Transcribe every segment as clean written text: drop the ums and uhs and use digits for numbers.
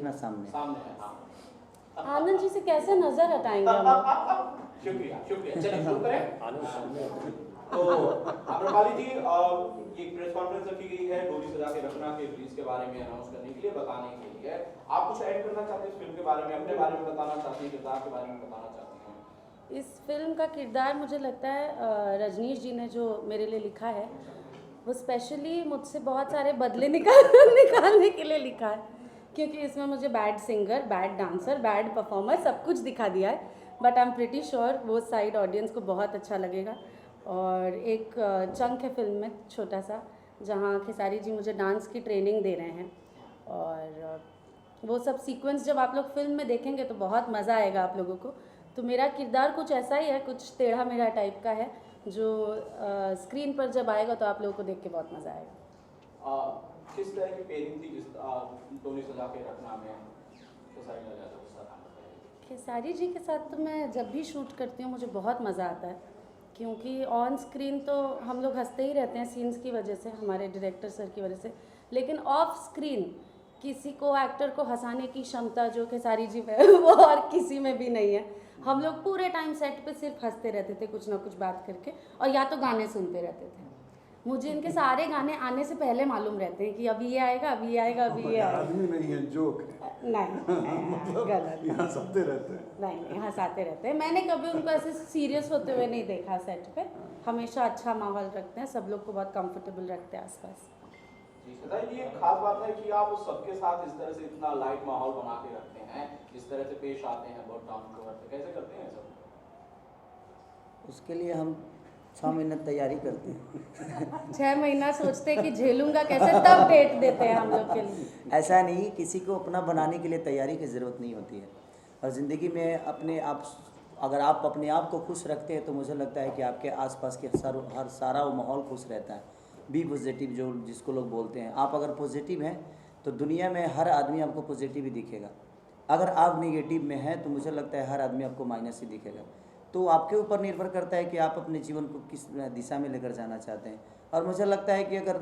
ना सामने सामने है। हाँ आनंद जी से कैसे नजर हटाएंगे हम? शुक्रिया शुक्रिया। चलिए शुरू करें। आनंद सामने तो आम्रपाली जी, ये प्रेस कॉन्फ्रेंस रखी गई है डोली सजा के रखना के रिलीज के बारे में अनाउंस करने के लिए, बताने के लिए। आप कुछ ऐड करना चाहते हैं इस फिल्म के बारे में, अपने बारे में बताना चाहते हैं, किरदार के बारे में बताना चाहते हैं? इस फिल्म का किरदार मुझे लगता है रजनीश जी ने जो मेरे लिए लिखा है वो स्पेशली मुझसे बहुत सारे बदले निकालने के लिए लिखा है, क्योंकि इसमें मुझे bad singer, bad dancer, bad performer सब कुछ दिखा दिया है। But I am pretty sure वो साइड ऑडियंस को बहुत अच्छा लगेगा। और एक चंक है फिल्म में छोटा सा, जहाँ खेसारी जी मुझे डांस की ट्रेनिंग दे रहे हैं, और वो सब सीक्वेंस जब आप लोग फिल्म में देखेंगे तो बहुत मज़ा आएगा आप लोगों को। तो मेरा किरदार कुछ ऐसा ही है, कुछ टेढ़ा मेढ़ा टाइप का है, जो स्क्रीन पर जब आएगा तो आप लोगों को देख के बहुत मज़ा आएगा। किस तरह की पेयरिंग थी जिस डोली सजा के रखना में खेसारी लाल यादव के साथ? खेसारी जी के साथ तो मैं जब भी शूट करती हूँ मुझे बहुत मज़ा आता है, क्योंकि ऑन स्क्रीन तो हम लोग हंसते ही रहते हैं सीन्स की वजह से, हमारे डायरेक्टर सर की वजह से, लेकिन ऑफ स्क्रीन किसी को एक्टर को हंसाने की क्षमता जो खेसारी जी में है वो और किसी में भी नहीं है। हम लोग पूरे टाइम सेट पे सिर्फ हंसते रहते थे कुछ ना कुछ बात करके, और या तो गाने सुनते रहते थे। मुझे इनके सारे गाने आने से पहले मालूम रहते हैं कि अभी ये आएगा, अभी ये आएगा, अभी ये आएगा। आदमी नहीं है, जोक है। नहीं गलत, यहाँ सबते रहते हैं। नहीं हंसाते रहते हैं। मैंने कभी उनको ऐसे सीरियस होते हुए नहीं देखा सेट पे। हमेशा अच्छा माहौल रखते हैं, सब लोग को बहुत कंफर्टेबल रखते हैं आसपास। जी ये खास बात है कि आप सबके साथ इस तरह से इतना लाइट माहौल बना के रखते हैं, इस तरह से पेश आते हैं, बहुत डाउन टू अर्थ, कैसे करते हैं सब? उसके लिए हम 6 महीने तैयारी करते हैं। 6 महीना सोचते हैं कि झेलूंगा कैसे, तब डेट देते हैं हम लोग के लिए। ऐसा नहीं, किसी को अपना बनाने के लिए तैयारी की ज़रूरत नहीं होती है। और ज़िंदगी में अपने आप, अगर आप अपने आप को खुश रखते हैं तो मुझे लगता है कि आपके आसपास के हर सारा वो माहौल खुश रहता है। बी पॉजिटिव, जो जिसको लोग बोलते हैं। आप अगर पॉजिटिव हैं तो दुनिया में हर आदमी आपको पॉजिटिव ही दिखेगा। अगर आप नेगेटिव में हैं तो मुझे लगता है हर आदमी आपको माइनस ही दिखेगा। तो आपके ऊपर निर्भर करता है कि आप अपने जीवन को किस दिशा में लेकर जाना चाहते हैं। और मुझे लगता है कि अगर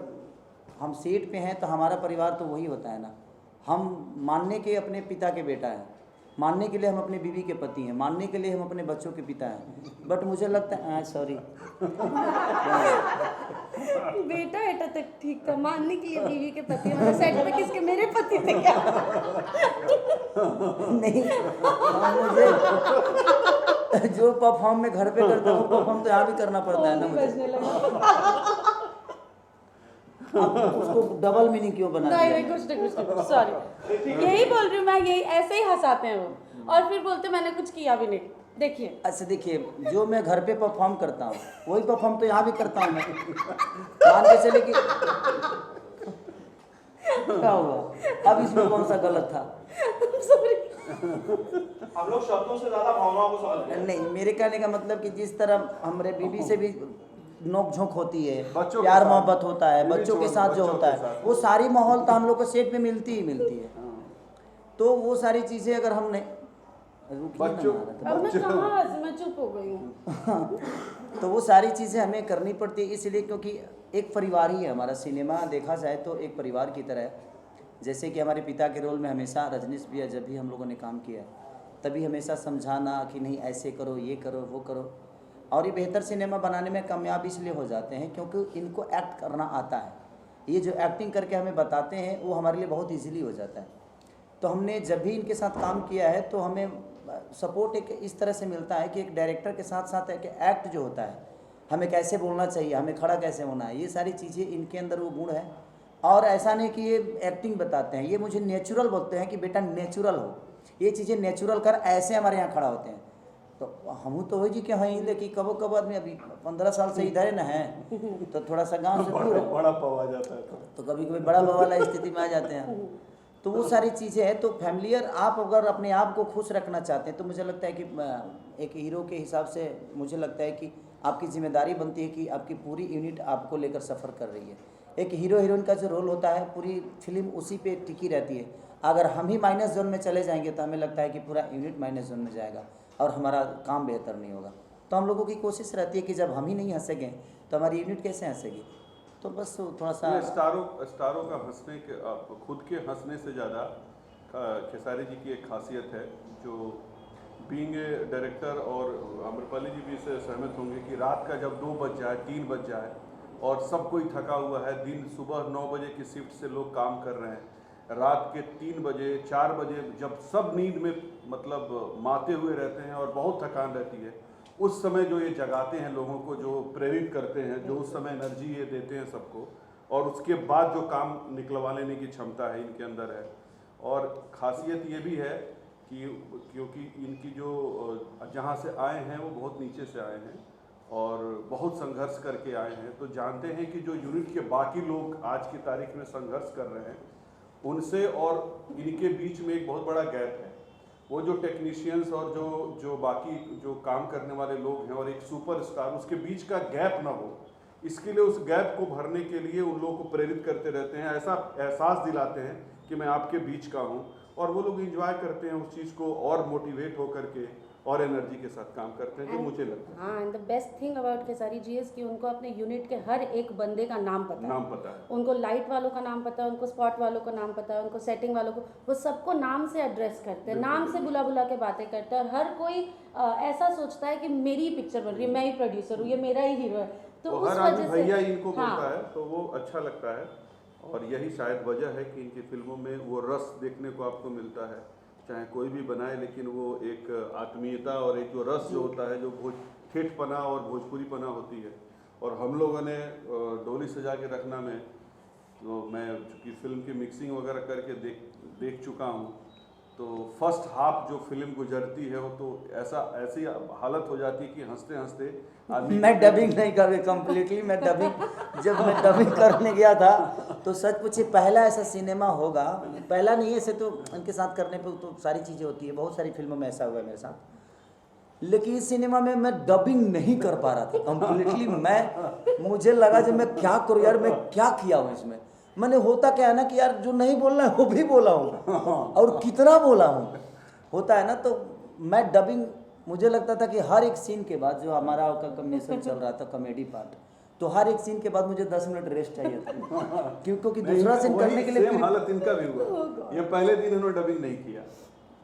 हम सेट पे हैं तो हमारा परिवार तो वही होता है ना। हम मानने के अपने पिता के बेटा हैं, मानने के लिए हम अपने बीवी के पति हैं, मानने के लिए हम अपने बच्चों के पिता हैं। बट मुझे लगता है सॉरी बेटा बेटा तक ठीक था, मानने के लिए बीवी के पति। मतलब सेट पे किसके, मेरे पति थे क्या? नहीं, मुझे जो परफॉर्म में घर पे करता हूँ परफॉर्म तो यहाँ भी करना पड़ता है ना मुझे। बजने लगा। अब उसको डबल मीनिंग क्यों बना नहीं दिया? नहीं कुछ नहीं, सॉरी। यही बोल रही हूँ मैं, यही ऐसे ही हंसाते हैं वो, और फिर बोलते मैंने कुछ किया भी नहीं। देखिए अच्छा देखिए, जो मैं घर पे परफॉर्म करता हूँ वही परफॉर्म तो यहाँ भी करता हूँ मैं। मान के चले कि क्या हुआ, अब इसमें कौन सा गलत था? हम लोग शब्दों से ज्यादा भावनाओं को समझ रहे हैं। नहीं, मेरे कहने का मतलब कि जिस तरह हमारे बीवी से भी नोक झोंक होती है, बच्चों के प्यार साथ, मोहब्बत होता है, बीवी बच्चों के छोड़, साथ जो बच्चों होता के है, साथ। वो सारी माहौल तो हम लोग को सेट पे मिलती ही मिलती है। तो वो सारी चीज़ें अगर हमने बच्चों अब मैं कहाँ, मैं चुप हो गई हूँ। तो वो सारी चीज़ें हमें करनी पड़ती है, इसलिए क्योंकि एक परिवार ही है हमारा। सिनेमा देखा जाए तो एक परिवार की तरह है। जैसे कि हमारे पिता के रोल में हमेशा रजनीश भैया जब भी हम लोगों ने काम किया है तभी हमेशा समझाना कि नहीं ऐसे करो, ये करो, वो करो। और ये बेहतर सिनेमा बनाने में कामयाब इसलिए हो जाते हैं क्योंकि इनको एक्ट करना आता है। ये जो एक्टिंग करके हमें बताते हैं वो हमारे लिए बहुत ईजीली हो जाता है। तो हमने जब भी इनके साथ काम किया है तो हमें सपोर्ट एक इस तरह से मिलता है कि एक डायरेक्टर के साथ साथ एक एक्ट जो होता है, हमें कैसे बोलना चाहिए, हमें खड़ा कैसे होना है, ये सारी चीज़ें इनके अंदर वो गुण है। और ऐसा नहीं कि ये एक्टिंग बताते हैं, ये मुझे नेचुरल बोलते हैं कि बेटा नेचुरल हो, ये चीज़ें नेचुरल कर, ऐसे हमारे यहाँ खड़ा होते हैं। तो हम तो वही जी कि हाँ, लेकिन कबो कब आदमी अभी 15 साल से इधर ना है तो थोड़ा सा गाँव से दूर है, बड़ा पवा जाता है तो कभी कभी बड़ा वाला स्थिति में आ जाते हैं। तो वो सारी चीज़ें हैं। तो फैमिलियर आप अगर अपने आप को खुश रखना चाहते हैं तो मुझे लगता है कि एक हीरो के हिसाब से मुझे लगता है कि आपकी जिम्मेदारी बनती है कि आपकी पूरी यूनिट आपको लेकर सफ़र कर रही है। एक हीरो हीरोइन का जो रोल होता है पूरी फिल्म उसी पे टिकी रहती है। अगर हम ही माइनस जोन में चले जाएंगे तो हमें लगता है कि पूरा यूनिट माइनस जोन में जाएगा और हमारा काम बेहतर नहीं होगा। तो हम लोगों की कोशिश रहती है कि जब हम ही नहीं हंसेंगे तो हमारी यूनिट कैसे हंसेगी। तो बस थोड़ा सा स्टारों का हंसने के खुद के हंसने से ज़्यादा खेसारी जी की एक खासियत है जो बीइंग ए डायरेक्टर, और आम्रपाली जी भी इससे सहमत होंगे कि रात का जब 2 बज जाए 3 बज जाए और सब कोई थका हुआ है, दिन सुबह 9 बजे की शिफ्ट से लोग काम कर रहे हैं, रात के 3 बजे 4 बजे जब सब नींद में मतलब माते हुए रहते हैं और बहुत थकान रहती है, उस समय जो ये जगाते हैं लोगों को, जो प्रेरित करते हैं, जो उस समय एनर्जी ये देते हैं सबको, और उसके बाद जो काम निकलवा लेने की क्षमता है इनके अंदर है। और ख़ासियत ये भी है कि क्योंकि इनकी जो जहाँ से आए हैं वो बहुत नीचे से आए हैं और बहुत संघर्ष करके आए हैं, तो जानते हैं कि जो यूनिट के बाकी लोग आज की तारीख में संघर्ष कर रहे हैं उनसे और इनके बीच में एक बहुत बड़ा गैप है। वो जो टेक्नीशियंस और जो बाकी जो काम करने वाले लोग हैं और एक सुपरस्टार, उसके बीच का गैप ना हो, इसके लिए उस गैप को भरने के लिए उन लोगों को प्रेरित करते रहते हैं, ऐसा एहसास दिलाते हैं कि मैं आपके बीच का हूँ, और वो लोग एंजॉय करते हैं उस चीज़ को और मोटिवेट होकर के और एनर्जी के साथ काम करते हैं, जो मुझे लगता है। हाँ, and the best thing about Khesari ji is कि उनको अपने यूनिट के हर एक बंदे का नाम पता है। उनको लाइट वालों का नाम पता है, उनको स्पॉट वालों का नाम पता है, उनको सेटिंग वालों को, वो सबको नाम से एड्रेस करते हैं, नाम से बुला बुला के बातें करते हैं, और हर कोई ऐसा सोचता है कि मेरी पिक्चर बन रही है, मैं ही प्रोड्यूसर हूँ, ये मेरा ही हीरो है, तो उस हर आदमी वजह से भैया इनको हाँ, बोलता है, तो वो अच्छा लगता है। और यही शायद वजह है कि इनकी फिल्मों में वो रस देखने को आपको मिलता है, चाहे कोई भी बनाए, लेकिन वो एक आत्मीयता और एक जो रस जो होता है, जो ठेठपना और भोजपुरीपना होती है। और हम लोगों ने डोली सजा के रखना में, तो मैं चूँकि फिल्म की मिक्सिंग वगैरह करके देख चुका हूँ, तो फर्स्ट हाफ जो फिल्म गुजरती है वो तो ऐसी हालत हो जाती है कि हंसते हंसते आदमी। मैं डबिंग नहीं कर कम्प्लीटली, मैं डबिंग जब मैं डबिंग करने गया था तो सच पूछिए पहला ऐसा सिनेमा होगा, पहला नहीं ऐसे तो उनके साथ करने पे तो सारी चीज़ें होती है, बहुत सारी फिल्मों में ऐसा हुआ है मेरे साथ, लेकिन इस सिनेमा में मैं डबिंग नहीं कर पा रहा था कम्प्लीटली। मुझे लगा जब मैं क्या करूँ यार, मैं क्या किया हूँ इसमें, मैंने होता क्या है ना कि यार जो नहीं बोलना है वो भी बोला हूँ और कितना बोला हूँ, होता है ना। तो मैं डबिंग, मुझे लगता था कि हर एक सीन के बाद जो हमारा कॉम्बिनेशन चल रहा था कॉमेडी पार्ट, तो हर एक सीन के बाद मुझे 10 मिनट रेस्ट चाहिए था क्योंकि दूसरा सीन करने के लिए सेम हालत इनका भी हुआ। ये पहले दिन इन्होंने डबिंग नहीं किया,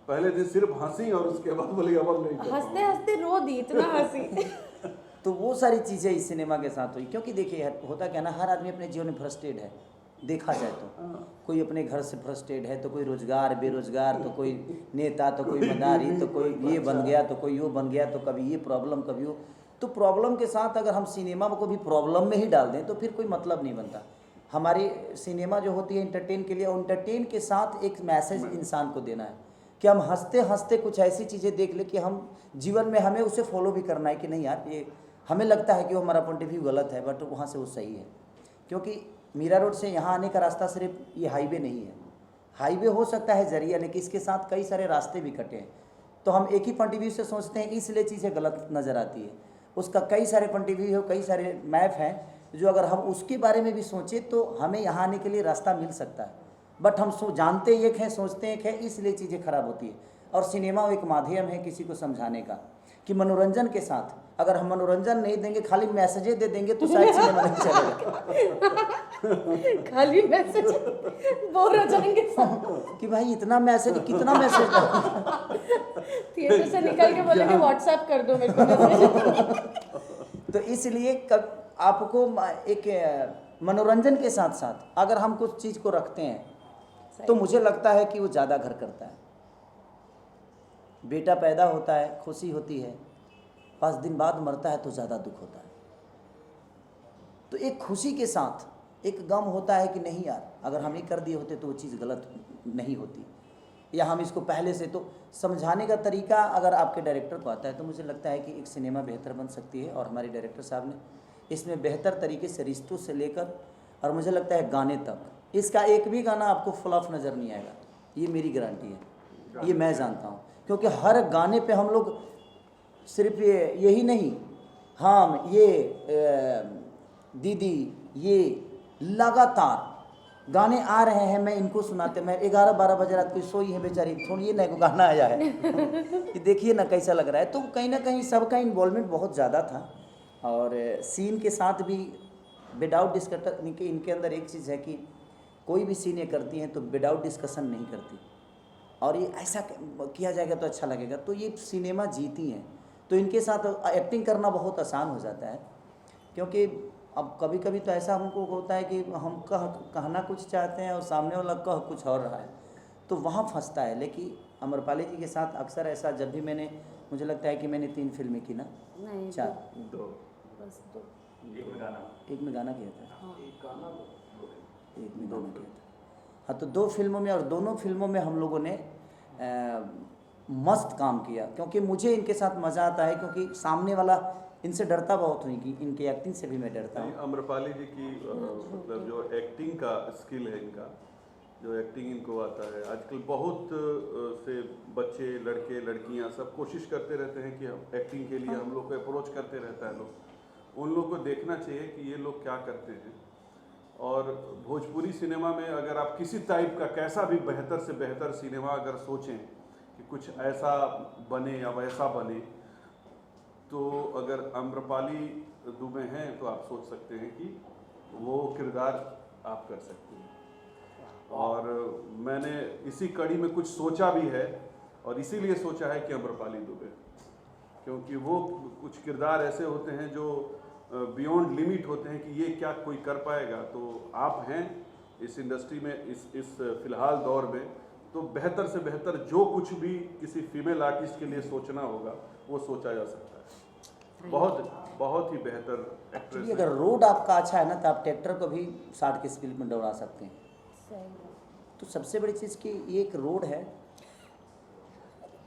पहले दिन सिर्फ हंसी और उसके बाद बोली अब नहीं करता। हंसते हंसते रो दी, इतना हंसी। तो वो सारी चीज़ें इस सिनेमा के साथ हुई, क्योंकि देखिए होता क्या ना, हर आदमी अपने जीवन में फ्रस्ट्रेट है, देखा जाए तो कोई अपने घर से फ्रस्ट्रेट है, तो कोई रोजगार बेरोजगार, तो कोई नेता, तो कोई मदारी, तो कोई ये बन गया, तो कोई वो बन गया, तो कभी ये प्रॉब्लम कभी वो। तो प्रॉब्लम के साथ अगर हम सिनेमा को भी प्रॉब्लम में ही डाल दें तो फिर कोई मतलब नहीं बनता। हमारी सिनेमा जो होती है इंटरटेन के लिए, इंटरटेन के साथ एक मैसेज इंसान को देना है कि हम हंसते हंसते कुछ ऐसी चीज़ें देख ले कि हम जीवन में हमें उसे फॉलो भी करना है कि नहीं यार, ये हमें लगता है कि वो हमारा पॉइंट ऑफ व्यू गलत है बट वहाँ से वो सही है। क्योंकि मीरा रोड से यहाँ आने का रास्ता सिर्फ ये हाईवे नहीं है, हाईवे हो सकता है जरिया, लेकिन इसके साथ कई सारे रास्ते भी कटे हैं। तो हम एक ही पॉइंट ऑफ व्यू से सोचते हैं, इसलिए चीज़ें गलत नज़र आती है। उसका कई सारे पॉइंट ऑफ व्यू, कई सारे मैप हैं, जो अगर हम उसके बारे में भी सोचें तो हमें यहाँ आने के लिए रास्ता मिल सकता है। बट हम जानते एक हैं, सोचते एक है, इसलिए चीज़ें खराब होती है। और सिनेमा एक माध्यम है किसी को समझाने का कि मनोरंजन के साथ अगर हम मनोरंजन नहीं देंगे, खाली मैसेजें दे देंगे तो शायद सिनेमा नहीं चलेगा। खाली मैसेज बोर हो जाएंगे कि भाई इतना मैसेज, कितना मैसेज थिएटर से निकल के बोलेंगे व्हाट्सएप कर दो मेरे को मैसेज। तो इसलिए आपको एक मनोरंजन के साथ साथ अगर हम कुछ चीज़ को रखते हैं तो मुझे लगता है कि वो ज़्यादा घर करता है। बेटा पैदा होता है, खुशी होती है, 5 दिन बाद मरता है तो ज़्यादा दुख होता है। तो एक खुशी के साथ एक गम होता है कि नहीं यार, अगर हम ये कर दिए होते तो वो चीज़ गलत नहीं होती, या हम इसको पहले से। तो समझाने का तरीका अगर आपके डायरेक्टर को आता है तो मुझे लगता है कि एक सिनेमा बेहतर बन सकती है। और हमारे डायरेक्टर साहब ने इसमें बेहतर तरीके से रिश्तों से लेकर और मुझे लगता है गाने तक, इसका एक भी गाना आपको फ्लॉप नज़र नहीं आएगा, ये मेरी गारंटी है, ये मैं जानता हूँ। क्योंकि हर गाने पे हम लोग सिर्फ यही नहीं, हम ये दीदी, ये लगातार गाने आ रहे हैं, मैं इनको सुनाते, मैं 11-12 बजे रात कोई सोई है बेचारी, थोड़ी ना को गाना आया है कि देखिए ना कैसा लग रहा है। तो कहीं ना कहीं सबका इन्वॉल्वमेंट बहुत ज़्यादा था। और सीन के साथ भी विदाउट डिस्कशन, इनके अंदर एक चीज़ है कि कोई भी सीन ये करती हैं तो विदाउट डिस्कशन नहीं करती, और ये ऐसा किया जाएगा तो अच्छा लगेगा, तो ये सिनेमा जीती हैं। तो इनके साथ एक्टिंग करना बहुत आसान हो जाता है, क्योंकि अब कभी कभी तो ऐसा हमको होता है कि हम कहना कुछ चाहते हैं और सामने वाला कह कुछ और रहा है, तो वहाँ फंसता है। लेकिन अमरपाली जी के साथ अक्सर ऐसा, जब भी मैंने, मुझे लगता है कि मैंने 3 फिल्में की ना, नहीं 4, दो बस 2। एक में गाना किया था, हाँ एक में गाना किया था। हाँ, तो 2 फिल्मों में, और दोनों फिल्मों में हम लोगों ने मस्त काम किया, क्योंकि मुझे इनके साथ मज़ा आता है, क्योंकि सामने वाला इनसे डरता बहुत हुई, कि इनकी एक्टिंग से भी मैं डरता हूँ। अमरपाली जी की मतलब जो एक्टिंग का स्किल है इनका, जो एक्टिंग इनको आता है, आजकल बहुत से बच्चे, लड़के, लड़कियां सब कोशिश करते रहते हैं कि हम एक्टिंग के लिए, हम लोग को अप्रोच करते रहता है लोग। उन लोग को देखना चाहिए कि ये लोग क्या करते हैं। और भोजपुरी सिनेमा में अगर आप किसी टाइप का कैसा भी बेहतर से बेहतर सिनेमा अगर सोचें कि कुछ ऐसा बने या वैसा बने, तो अगर अम्रपाली दुबे हैं तो आप सोच सकते हैं कि वो किरदार आप कर सकते हैं। और मैंने इसी कड़ी में कुछ सोचा भी है, और इसीलिए सोचा है कि अम्रपाली दुबे, क्योंकि वो कुछ किरदार ऐसे होते हैं जो बियॉन्ड लिमिट होते हैं कि ये क्या कोई कर पाएगा। तो आप हैं इस इंडस्ट्री में, इस फिलहाल दौर में, तो बेहतर से बेहतर जो कुछ भी किसी फीमेल आर्टिस्ट के लिए सोचना होगा वो सोचा जा सकता है। बहुत ही बेहतर एक्ट्रेस एक्चुअली अगर रोड आपका अच्छा है ना, तो आप ट्रैक्टर को भी 60 की स्पीड में दौड़ा सकते हैं। तो सबसे बड़ी चीज़ कि ये एक रोड है।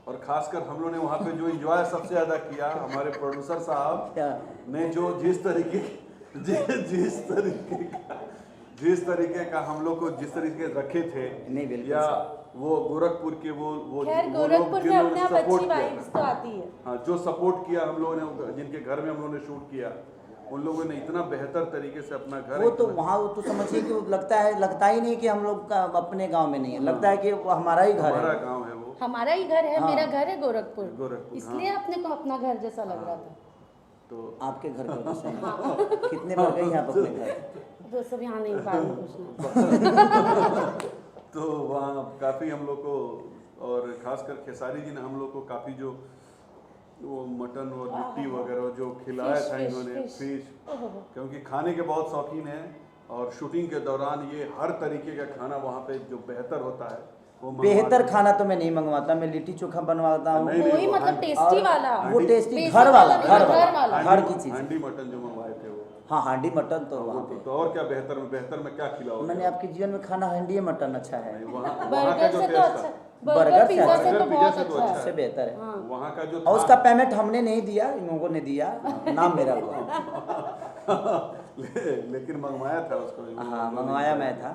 और खासकर हम लोगों ने वहाँ पे जो एंजॉय सबसे ज़्यादा किया, हमारे प्रोड्यूसर साहब ने जो जिस तरीके का हम लोग को जिस तरीके रखे थे, नहीं, बिल्कुल या वो गोरखपुर के वो खैर वो लोग गोरखपुर जिन में लोगों अपने ने आप सपोर्ट अच्छी किया, वाइब्स तो आती है। हाँ, जो सपोर्ट किया हम लोगों ने, जिनके घर में हम लोगों ने शूट किया, उन लोगों ने इतना बेहतर तरीके से अपना घर, वो तो वहाँ तो समझिए कि लगता ही नहीं कि हम लोग का अपने गांव में नहीं है, लगता है कि वो हमारा ही घर हमारा है। गांव है वो। हमारा ही घर है, हाँ। मेरा घर है गोरखपुर, गोरखपुर, इसलिए अपने को अपना घर जैसा लग रहा था। तो आपके घर का कैसे है? कितने बार गई आप अपने घर? तो सब यहाँ नहीं पाल पूछना। तो वहाँ काफ़ी हम लोग को, और खासकर खेसारी जी ने हम लोग को काफ़ी जो वो मटन और लिट्टी वगैरह जो खिलाया था इन्होंने, फिश, क्योंकि खाने के बहुत शौकीन हैं, और शूटिंग के दौरान ये हर तरीके का खाना वहाँ पे जो बेहतर होता है वो बेहतर खाना तो मैं नहीं मंगवाता, मैं लिट्टी चोखा बनवाता हूँ। नहीं, वही मतलब टेस्टी वाला, वो टेस्टी बेसिक घर वाला, वाला। घर की चीज़। हांडी मटन जो मंगवाए थे वो, हाँ, हांडी मटन तो वो वहाँ पे तो और क्या बेहतर में क्या खिलाओगे? मैंने आपके जीवन में खाना हांडी मटन अच्छा है। वहाँ का बर्गर जो से तो टेस्ट अच्छा, था, बर्गर पिज्जा से बर्गर तो पिज्जा बहुत से तो अच्छा अच्छा है। सबसे बेहतर है। वहाँ का जो और था उसका पेमेंट हमने नहीं दिया, इन लोगों ने दिया, नाम मेरा हुआ। लेकिन मंगवाया था उसको। हाँ, मंगवाया मैं था।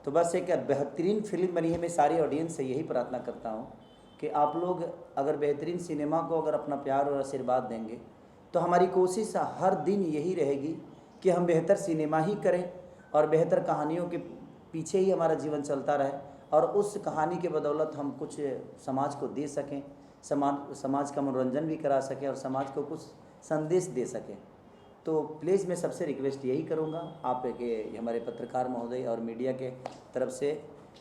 तो बस एक बेहतरीन फिल्म बनी है। मैं सारी ऑडियंस से यही प्रार्थना करता हूँ कि आप लोग अगर बेहतरीन सिनेमा को अगर अपना प्यार और आशीर्वाद देंगे, तो हमारी कोशिश हर दिन यही रहेगी कि हम बेहतर सिनेमा ही करें, और बेहतर कहानियों के पीछे ही हमारा जीवन चलता रहे, और उस कहानी के बदौलत हम कुछ समाज को दे सकें, समाज का मनोरंजन भी करा सकें, और समाज को कुछ संदेश दे सकें। तो प्लीज़ मैं सबसे रिक्वेस्ट यही करूँगा, आप के हमारे पत्रकार महोदय और मीडिया के तरफ से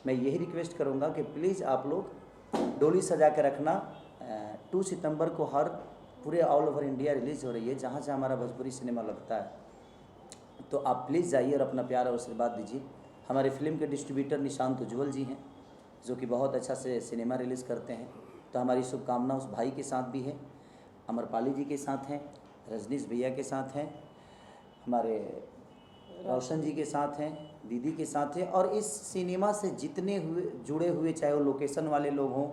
मैं यही रिक्वेस्ट करूँगा कि प्लीज़ आप लोग डोली सजा के रखना। 2 सितंबर को हर पूरे ऑल ओवर इंडिया रिलीज़ हो रही है, जहाँ से हमारा भोजपुरी सिनेमा लगता है। तो आप प्लीज़ जाइए और अपना प्यार और आशीर्वाद दीजिए। हमारे फिल्म के डिस्ट्रीब्यूटर निशांत उज्ज्वल जी हैं, जो कि बहुत अच्छा से सिनेमा रिलीज़ करते हैं। तो हमारी शुभकामना उस भाई के साथ भी है, अमरपाली जी के साथ हैं, रजनीश भैया के साथ हैं, हमारे रोशन जी के साथ हैं, दीदी के साथ हैं, और इस सिनेमा से जितने जुड़े हुए, चाहे वो लोकेशन वाले लोग हों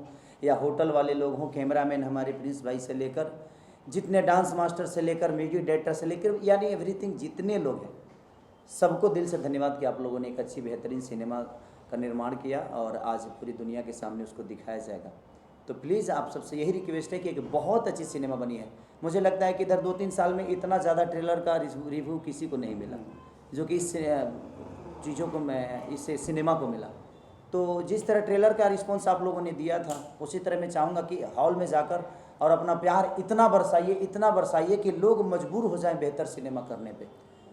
या होटल वाले लोग हों, कैमरामैन हमारे प्रिंस भाई से लेकर, जितने डांस मास्टर से लेकर म्यूजिक डायरेक्टर से लेकर, यानी एवरीथिंग जितने लोग हैं, सबको दिल से धन्यवाद कि आप लोगों ने एक अच्छी बेहतरीन सिनेमा का निर्माण किया, और आज पूरी दुनिया के सामने उसको दिखाया जाएगा। तो प्लीज़ आप सबसे यही रिक्वेस्ट है कि एक बहुत अच्छी सिनेमा बनी है। मुझे लगता है कि इधर 2-3 साल में इतना ज़्यादा ट्रेलर का रिव्यू किसी को नहीं मिला, जो कि इस चीज़ों को मैं इस सिनेमा को मिला। तो जिस तरह ट्रेलर का रिस्पॉन्स आप लोगों ने दिया था, उसी तरह मैं चाहूँगा कि हॉल में जाकर और अपना प्यार इतना बरसाइए कि लोग मजबूर हो जाएं बेहतर सिनेमा करने पे।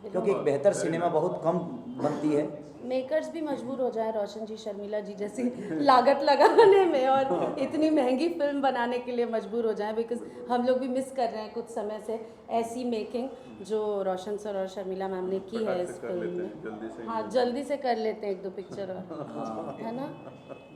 क्योंकि एक बेहतर सिनेमा बहुत कम बनती है। मेकर्स भी मजबूर हो जाए रोशन जी, शर्मिला जी जैसी लागत लगाने में और इतनी महंगी फिल्म बनाने के लिए मजबूर हो जाए, बिकॉज हम लोग भी मिस कर रहे हैं कुछ समय से ऐसी मेकिंग जो रोशन सर और शर्मिला मैम ने की है इस फिल्म में। जल्दी से हाँ, जल्दी से कर लेते हैं 1-2 पिक्चर और, है ना।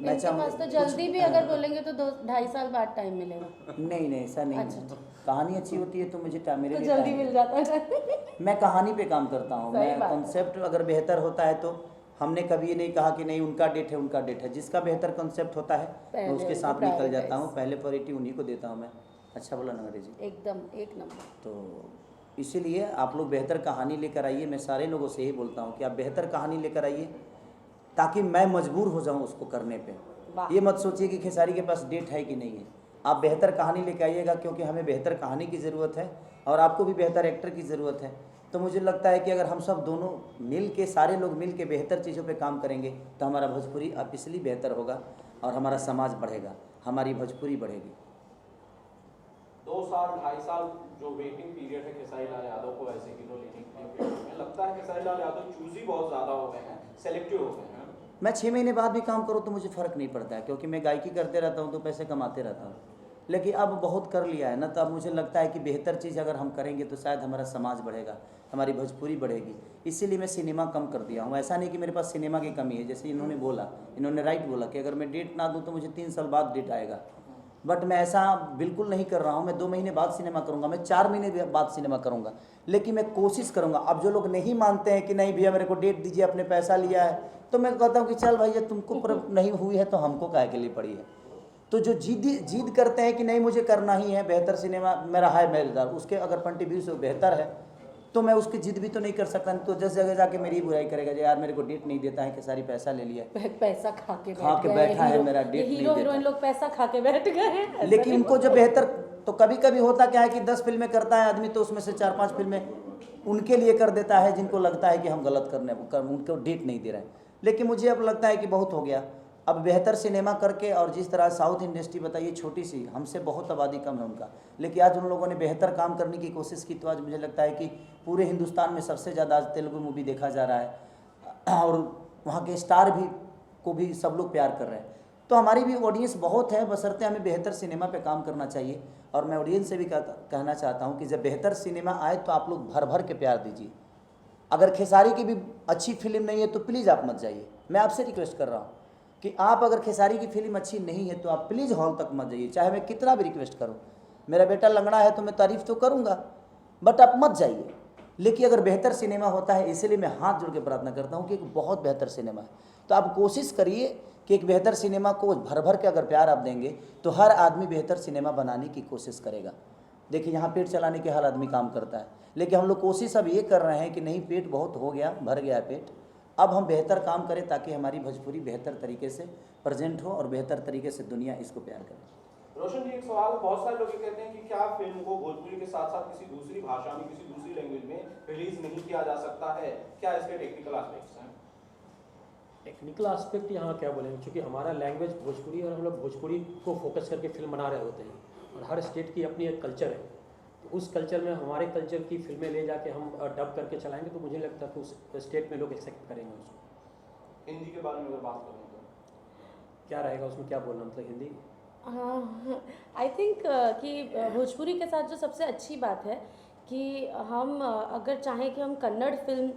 मैं इनके पास तो जल्दी भी अगर बोलेंगे तो 2-2.5 साल बाद टाइम मिलेगा। नहीं नहीं, ऐसा नहीं अच्छा, है। कहानी अच्छी होती है तो मुझे मेरे तो लिए जल्दी time मिल जाता है। मैं कहानी पे काम करता हूँ। सही मैं बात है। कॉन्सेप्ट अगर बेहतर होता है तो हमने कभी ये नहीं कहा कि नहीं उनका डेट है उनका डेट है। जिसका बेहतर कॉन्सेप्ट होता है मैं पहले उसके उनको साथ निकल जाता prioritize। हूँ। पहले प्रायोरिटी उन्हीं को देता हूँ मैं। अच्छा बोला ना अंग्रेजी। एकदम एक नंबर। तो इसीलिए आप लोग बेहतर कहानी लेकर आइए। मैं सारे लोगों से यही बोलता हूँ कि आप बेहतर कहानी लेकर आइए ताकि मैं मजबूर हो जाऊँ उसको करने पे। वाह। ये मत सोचिए कि खेसारी के पास डेट है कि नहीं है। आप बेहतर कहानी लेकर आइएगा क्योंकि हमें बेहतर कहानी की ज़रूरत है और आपको भी बेहतर एक्टर की ज़रूरत है। तो मुझे लगता है कि अगर हम सब दोनों मिल के, सारे लोग मिल के बेहतर चीज़ों पे काम करेंगे तो हमारा भोजपुरी अब इसलिए बेहतर होगा और हमारा समाज बढ़ेगा, हमारी भोजपुरी बढ़ेगी। 2 साल 2.5 साल जो वेटिंग पीरियड है खेसारी लाल यादव को ऐसे हीरो लेने के लिए फिल्म में, लगता है खेसारी लाल यादव चूजी बहुत ज़्यादा हो गए हैं, सेलेक्टिव हो गए हैं। मैं 6 महीने बाद भी काम करूँ तो मुझे फ़र्क नहीं पड़ता है क्योंकि मैं गायकी करते रहता हूँ तो पैसे कमाते रहता हूँ। लेकिन अब बहुत कर लिया है ना, तो अब मुझे लगता है कि बेहतर चीज़ अगर हम करेंगे तो शायद हमारा समाज बढ़ेगा, हमारी भोजपुरी बढ़ेगी। इसीलिए मैं सिनेमा कम कर दिया हूँ। ऐसा नहीं कि मेरे पास सिनेमा की कमी है। जैसे इन्होंने बोला, इन्होंने राइट बोला कि अगर मैं डेट ना दूँ तो मुझे 3 साल बाद डेट आएगा। बट मैं ऐसा बिल्कुल नहीं कर रहा हूँ। मैं 2 महीने बाद सिनेमा करूँगा, मैं 4 महीने बाद सिनेमा करूँगा, लेकिन मैं कोशिश करूँगा। अब जो लोग नहीं मानते हैं कि नहीं भैया मेरे को डेट दीजिए, अपने पैसा लिया है, तो मैं कहता हूँ कि चल भैया तुमको पर नहीं हुई है तो हमको काहे के लिए पड़ी है। तो जो जिद करते हैं कि नहीं मुझे करना ही है, बेहतर सिनेमा मेरा है मेरेदार, उसके अगर पंटी व्यू से बेहतर है तो मैं उसकी जिद भी तो नहीं कर सकता। तो जिस जगह जाके मेरी बुराई करेगा जो यार मेरे को डेट नहीं देता है, कि सारी पैसा ले लिया, पैसा खा के बैठा है, मेरा डेट नहीं हीरो देता। हीरोइन लोग पैसा खा के बैठ गए हैं, ऐसा लेकिन नहीं उनको जो बेहतर, तो कभी कभी होता क्या है कि 10 फिल्में करता है आदमी तो उसमें से 4-5 फिल्में उनके लिए कर देता है जिनको लगता है कि हम गलत उनको डेट नहीं दे रहे हैं। लेकिन मुझे अब लगता है कि बहुत हो गया। अब बेहतर सिनेमा करके, और जिस तरह साउथ इंडस्ट्री बताइए छोटी सी, हमसे बहुत आबादी कम है उनका, लेकिन आज उन लोगों ने बेहतर काम करने की कोशिश की तो आज मुझे लगता है कि पूरे हिंदुस्तान में सबसे ज़्यादा आज तेलुगु मूवी देखा जा रहा है और वहाँ के स्टार भी को भी सब लोग प्यार कर रहे हैं। तो हमारी भी ऑडियंस बहुत है, बशर्ते हमें बेहतर सिनेमा पे काम करना चाहिए। और मैं ऑडियंस से भी कहना चाहता हूँ कि जब बेहतर सिनेमा आए तो आप लोग भर भर के प्यार दीजिए। अगर खेसारी की भी अच्छी फिल्म नहीं है तो प्लीज़ आप मत जाइए। मैं आपसे रिक्वेस्ट कर रहा हूँ कि आप अगर खेसारी की फिल्म अच्छी नहीं है तो आप प्लीज़ हॉल तक मत जाइए, चाहे मैं कितना भी रिक्वेस्ट करूँ। मेरा बेटा लंगड़ा है तो मैं तारीफ़ तो करूँगा, बट आप मत जाइए। लेकिन अगर बेहतर सिनेमा होता है, इसलिए मैं हाथ जोड़ के प्रार्थना करता हूँ कि एक बहुत बेहतर सिनेमा है, तो आप कोशिश करिए कि एक बेहतर सिनेमा को भर भर के अगर प्यार आप देंगे तो हर आदमी बेहतर सिनेमा बनाने की कोशिश करेगा। देखिए यहाँ पेट चलाने के हर आदमी काम करता है, लेकिन हम लोग कोशिश अब ये कर रहे हैं कि नहीं, पेट बहुत हो गया, भर गया पेट, अब हम बेहतर काम करें ताकि हमारी भोजपुरी बेहतर तरीके से प्रेजेंट हो और बेहतर तरीके से दुनिया इसको प्यार करे। रोशन जी, एक सवाल, बहुत सारे लोग ये कहते हैं कि क्या फिल्म को भोजपुरी के साथ साथ किसी दूसरी भाषा में, किसी दूसरी लैंग्वेज में रिलीज नहीं किया जा सकता है? क्या इसके टेक्निकल एस्पेक्ट्स हैं? टेक्निकल एस्पेक्ट यहाँ क्या बोलेंगे, क्योंकि हमारा लैंग्वेज भोजपुरी और हम लोग भोजपुरी को फोकस करके फिल्म बना रहे होते हैं और हर स्टेट की अपनी एक कल्चर है। तो उस कल्चर में हमारे कल्चर की फिल्में ले जाके हम डब करके चलाएंगे तो मुझे लगता है कि उस स्टेट में लोग एक्सेप्ट करेंगे उसको। हिंदी के बारे में अगर बात करें तो क्या रहेगा उसमें, क्या बोलना, मतलब हिंदी? हाँ, आई थिंक कि भोजपुरी के साथ जो सबसे अच्छी बात है कि हम अगर चाहें कि हम कन्नड़ फिल्म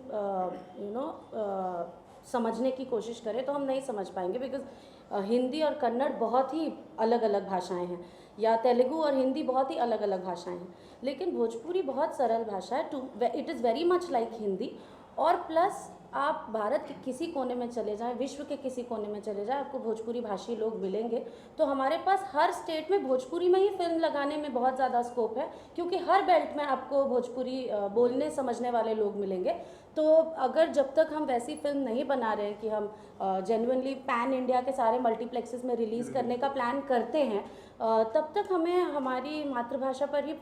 समझने की कोशिश करें तो हम नहीं समझ पाएंगे, बिकॉज हिंदी और कन्नड़ बहुत ही अलग अलग भाषाएं हैं, या तेलुगु और हिंदी बहुत ही अलग अलग भाषाएं हैं। लेकिन भोजपुरी बहुत सरल भाषा है, it is very much like Hindi. और प्लस आप भारत के किसी कोने में चले जाएं, विश्व के किसी कोने में चले जाएं, आपको भोजपुरी भाषी लोग मिलेंगे। तो हमारे पास हर स्टेट में भोजपुरी में ही फिल्म लगाने में बहुत ज़्यादा स्कोप है, क्योंकि हर बेल्ट में आपको भोजपुरी बोलने समझने वाले लोग मिलेंगे। तो अगर जब तक हम वैसी फिल्म नहीं बना रहे हैं कि हम जेन्युइनली पैन इंडिया के सारे मल्टीप्लेक्सेस में रिलीज़ करने का प्लान करते हैं, तब तक हमें हमारी मातृभाषा पर ही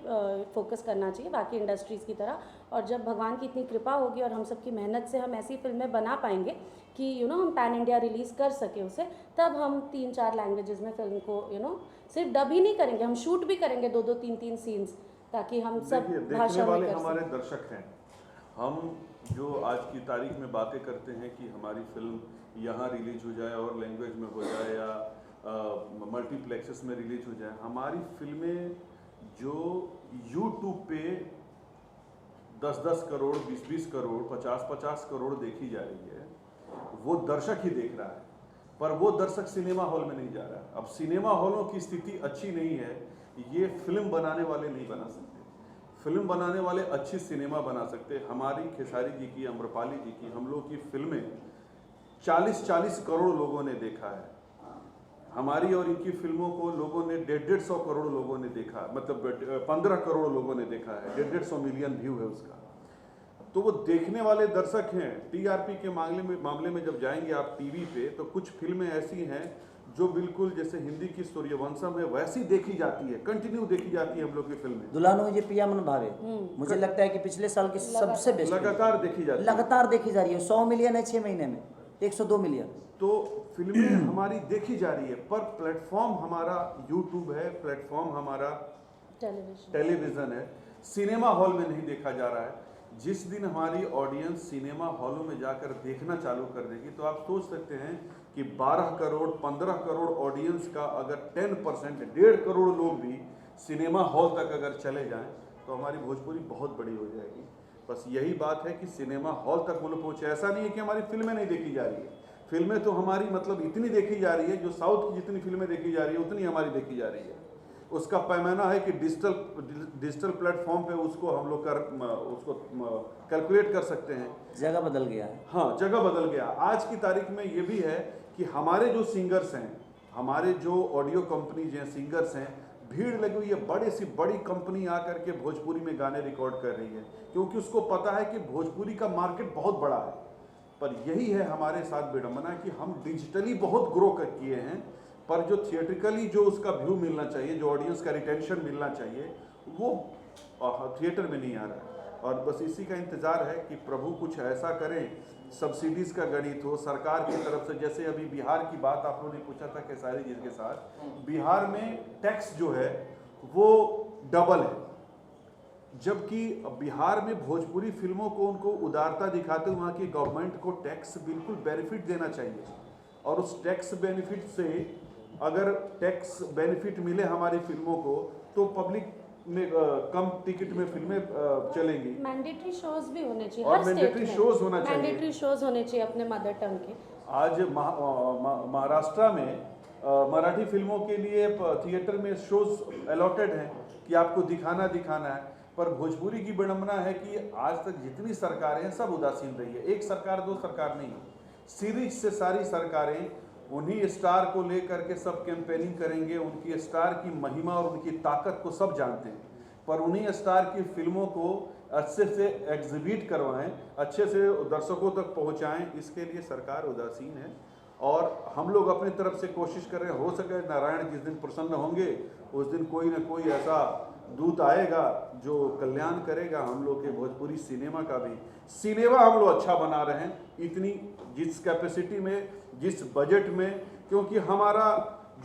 फोकस करना चाहिए, बाकी इंडस्ट्रीज़ की तरह। और जब भगवान की इतनी कृपा होगी और हम सबकी मेहनत से हम ऐसी फिल्में बना पाएंगे कि हम पैन इंडिया रिलीज़ कर सके उसे, तब हम 3-4 लैंग्वेजेस में फिल्म को सिर्फ डब ही नहीं करेंगे, हम शूट भी करेंगे 2-2 3-3 सीन्स, ताकि हम सब देखिए, भाषा देखने में वाले कर हमारे सकें। दर्शक हैं। हम जो आज की तारीख में बातें करते हैं कि हमारी फिल्म यहाँ रिलीज हो जाए और लैंग्वेज में हो जाए या मल्टीप्लेक्सेस में रिलीज हो जाए, हमारी फिल्में जो यूट्यूब पे 10-10 करोड़, 20-20 करोड़, 50-50 करोड़ देखी जा रही है, वो दर्शक ही देख रहा है, पर वो दर्शक सिनेमा हॉल में नहीं जा रहा है। अब सिनेमा हॉलों की स्थिति अच्छी नहीं है, ये फिल्म बनाने वाले नहीं बना सकते। फिल्म बनाने वाले अच्छी सिनेमा बना सकते। हमारी खेसारी जी की, अम्रपाली जी की, हम लोग की फिल्में 40-40 करोड़ लोगों ने देखा है। हमारी और इनकी फिल्मों को लोगों ने 150 करोड़ लोगों ने देखा, मतलब 15 करोड़ लोगों ने देखा है, 150 मिलियन व्यू है उसका। तो वो देखने वाले दर्शक हैं। टीआरपी के मामले में जब जाएंगे आप टीवी पे, तो कुछ फिल्में ऐसी हैं जो बिल्कुल जैसे हिंदी की सूर्यवंशम है वैसी देखी जाती है, कंटिन्यू देखी जाती है हम लोग की फिल्में, दुल्हन हो ये पिया मन भावे, मुझे लगता है कि पिछले साल की सबसे बेस्ट लगातार देखी जाती है। लगातार देखी जा रही है। 100 मिलियन है 6 महीने में, 102 मिलियन। तो फिल्में हमारी देखी जा रही है, पर प्लेटफॉर्म हमारा यूट्यूब है, प्लेटफॉर्म हमारा टेलीविज़न है, सिनेमा हॉल में नहीं देखा जा रहा है। जिस दिन हमारी ऑडियंस सिनेमा हॉलों में जाकर देखना चालू कर देगी, तो आप सोच सकते हैं कि 12 करोड़ 15 करोड़ ऑडियंस का अगर 10%, 1.5 करोड़ लोग भी सिनेमा हॉल तक अगर चले जाएं, तो हमारी भोजपुरी बहुत बड़ी हो जाएगी। बस यही बात है कि सिनेमा हॉल तक वो लोग पहुँचे। ऐसा नहीं है कि हमारी फिल्में नहीं देखी जा रही है, फिल्में तो हमारी मतलब इतनी देखी जा रही है, जो साउथ की जितनी फिल्में देखी जा रही है उतनी हमारी देखी जा रही है। उसका पैमाना है कि डिजिटल प्लेटफॉर्म पे उसको हम लोग उसको कैलकुलेट कर सकते हैं। जगह बदल गया है। हाँ, जगह बदल गया। आज की तारीख में ये भी है कि हमारे जो सिंगर्स हैं, हमारे जो ऑडियो कंपनीज हैं, सिंगर्स हैं, भीड़ लगी हुई है, बड़ी सी बड़ी कंपनी आकर के भोजपुरी में गाने रिकॉर्ड कर रही है, क्योंकि उसको पता है कि भोजपुरी का मार्केट बहुत बड़ा है। पर यही है हमारे साथ विडंबना कि हम डिजिटली बहुत ग्रो कर किए हैं, पर जो थिएट्रिकली जो उसका व्यू मिलना चाहिए, जो ऑडियंस का रिटेंशन मिलना चाहिए, वो थिएटर में नहीं आ रहा है। और बस इसी का इंतज़ार है कि प्रभु कुछ ऐसा करें, सब्सिडीज़ का गणित हो सरकार की तरफ से। जैसे अभी बिहार की बात आप लोगों ने पूछा था खेसारी जी के साथ, बिहार में टैक्स जो है वो डबल है, जबकि बिहार में भोजपुरी फिल्मों को उनको उदारता दिखाते हुए वहाँ की गवर्नमेंट को टैक्स बिल्कुल बेनिफिट देना चाहिए, और उस टैक्स बेनिफिट से अगर टैक्स बेनिफिट मिले हमारी फिल्मों को, तो पब्लिक में कम टिकट में फिल्में चलेंगी। मैंडेटरी शोज भी होने चाहिए, और हर स्टेट मैंडेटरी में शोज होना चाहिए। मैंडेटरी शोज होने चाहिए अपने मदर टंग के। आज महाराष्ट्र में मराठी फिल्मों के लिए थिएटर में शोज अलॉटेड हैं कि आपको दिखाना है, पर भोजपुरी की विडंबना है कि आज तक जितनी सरकारें हैं सब उदासीन रही है। एक सरकार दो सरकार नहीं, सीरीज से सारी सरकारें उन्हीं स्टार को लेकर के सब कैंपेनिंग करेंगे। उनकी स्टार की महिमा और उनकी ताकत को सब जानते हैं, पर उन्हीं स्टार की फिल्मों को अच्छे से एग्जिबिट करवाएं, अच्छे से दर्शकों तक पहुंचाएं, इसके लिए सरकार उदासीन है। और हम लोग अपनी तरफ से कोशिश कर रहे हैं, हो सके नारायण जिस दिन प्रसन्न होंगे उस दिन कोई ना कोई ऐसा दूत आएगा जो कल्याण करेगा हम लोग के भोजपुरी सिनेमा का भी। सिनेमा हम लोग अच्छा बना रहे हैं, इतनी जिस कैपेसिटी में, जिस बजट में, क्योंकि हमारा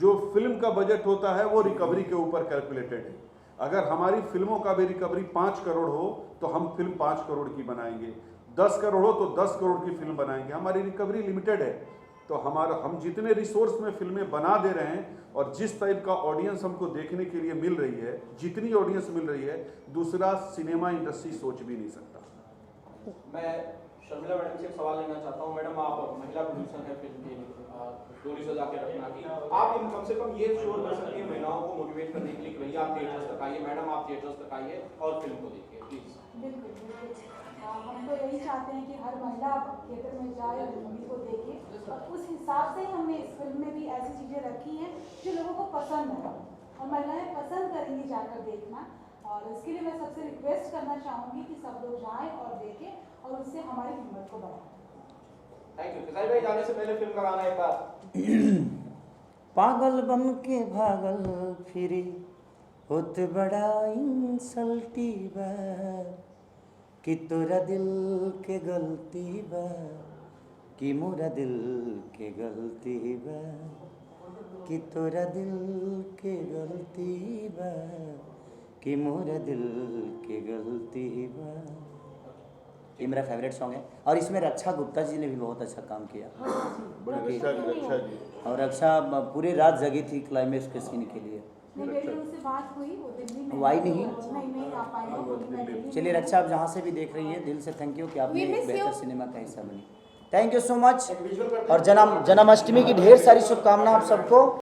जो फिल्म का बजट होता है वो रिकवरी के ऊपर कैलकुलेटेड है। अगर हमारी फिल्मों का भी रिकवरी 5 करोड़ हो तो हम फिल्म 5 करोड़ की बनाएंगे, 10 करोड़ हो तो 10 करोड़ की फिल्म बनाएंगे। हमारी रिकवरी लिमिटेड है, तो हम जितने रिसोर्स में फिल्में बना दे रहे हैं और जिस टाइप का ऑडियंस हमको देखने के लिए मिल रही है, जितनी ऑडियंस मिल रही है, दूसरा सिनेमा इंडस्ट्री सोच भी नहीं सकता। मैं शर्मिला मैडम से एक सवाल लेना चाहता हूँ। मैडम, आप महिला प्रोड्यूसर हैं फिल्म की डोरी सजा के रखना की, आप इन कम से कम ये श्योर कर सकती हैं महिलाओं को मोटिवेट करने के लिए कि भैया आप थिएटर्स तक आइए, मैडम आप थिएटर्स तक आइए और फिल्म को देखिए प्लीज। बिल्कुल बिल्कुल, हम तो यही चाहते हैं कि हर महिला थिएटर में जाए और मूवी को देखे, और उस हिसाब से ही हमने इस फिल्म में भी ऐसी चीज़ें रखी हैं जो लोगों को पसंद है और महिलाएं पसंद करेंगी जाकर देखना। और इसके लिए मैं सबसे रिक्वेस्ट करना चाहूँगी कि सब लोग जाएं और देखें और उससे हमारी हिम्मत को बढ़ाएं। Thank you. किसाई भाई, जाने से पहले फिल्म का गाना एक बार। पागल बन के भागल फिरी होत बड़ा इंसल्टी बा, कि तोरा दिल के गलती बा, कि मोरा दिल के गलती बा, कि तोरा दिल के गलती बा, कि मोरा दिल के गलती बा। ये मेरा फेवरेट सॉन्ग है। और इसमें रक्षा गुप्ता जी ने भी बहुत अच्छा काम किया। बड़ी रक्षा जी और रक्षा पूरी रात जगी थी क्लाइमेक्स के सीन के लिए। नहीं, मेरी उनसे बात हुई, वो दिल्ली में वो आई नहीं? नहीं आ पाई वो, मैं दिल्ली में चलिए रक्षा, आप जहाँ से भी देख रही हैं दिल से थैंक यू कि आपने We miss एक बेहतर you. सिनेमा का हिस्सा बनी। Thank you so much. और जन्माष्टमी की ढेर सारी शुभकामनाएं आप सबको।